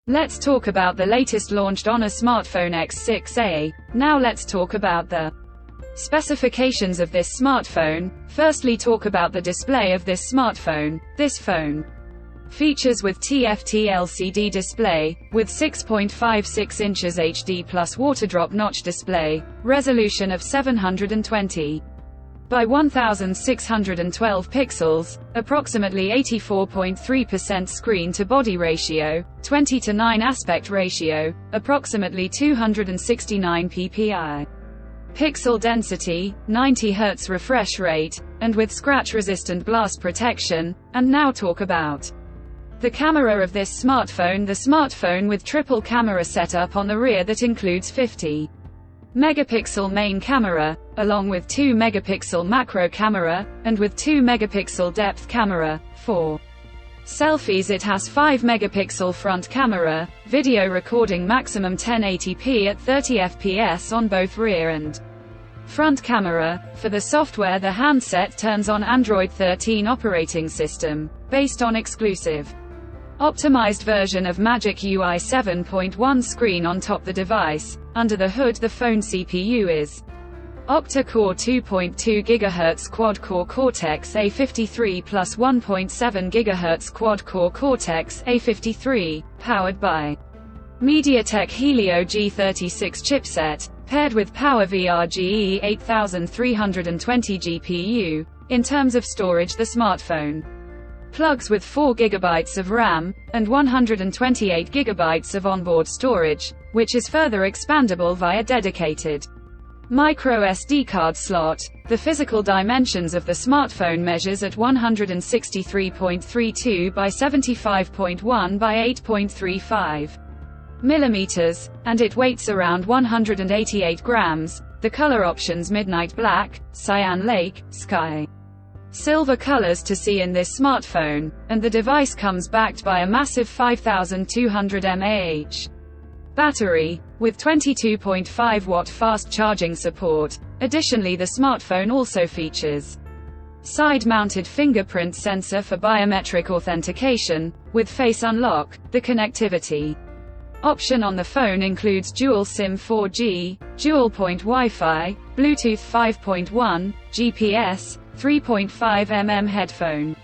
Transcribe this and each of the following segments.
Let's talk about the latest launched Honor smartphone X6A. Now let's talk about the specifications of this smartphone. Firstly, talk about the display of this smartphone. This phone features with TFT LCD display, with 6.56 inches HD plus waterdrop notch display, resolution of 720 by 1612 pixels, approximately 84.3% screen-to-body ratio, 20:9 aspect ratio, approximately 269 ppi. Pixel density, 90 Hz refresh rate, and with scratch-resistant glass protection. And now talk about the camera of this smartphone. The smartphone with triple camera setup on the rear that includes 50 megapixel main camera, along with 2 megapixel macro camera, and with 2 megapixel depth camera. For selfies it has 5 megapixel front camera, video recording maximum 1080p at 30 fps on both rear and front camera. For the software, the handset turns on Android 13 operating system, based on exclusive optimized version of Magic UI 7.1 screen on top the device. Under the hood, the phone CPU is octa-core 2.2 GHz quad-core Cortex-A53 plus 1.7 GHz quad-core Cortex-A53, powered by MediaTek Helio G36 chipset, paired with PowerVR GE 8320 GPU. In terms of storage, the smartphone plugs with 4 GB of RAM, and 128 GB of onboard storage, which is further expandable via dedicated micro SD card slot. The physical dimensions of the smartphone measures at 163.32 by 75.1 by 8.35 millimeters, and it weighs around 188 grams. The color options: midnight black, cyan lake, sky silver colors to see in this smartphone, and the device comes backed by a massive 5200 mAh battery, with 22.5 watt fast charging support. Additionally, the smartphone also features side-mounted fingerprint sensor for biometric authentication, with face unlock. The connectivity option on the phone includes dual SIM 4G, dual-point Wi-Fi, Bluetooth 5.1, GPS, 3.5mm headphone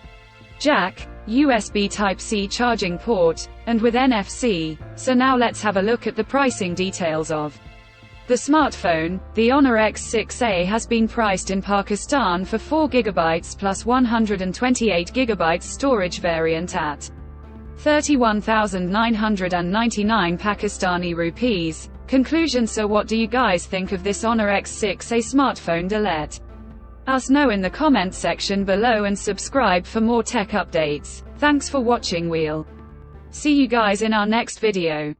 jack, USB Type-C charging port, and with NFC. So now let's have a look at the pricing details of the smartphone. The Honor X6A has been priced in Pakistan for 4 GB plus 128 GB storage variant at 31,999 Pakistani rupees. Conclusion: so what do you guys think of this Honor X6A smartphone? Let us know in the comment section below and subscribe for more tech updates. Thanks for watching. We'll see you guys in our next video.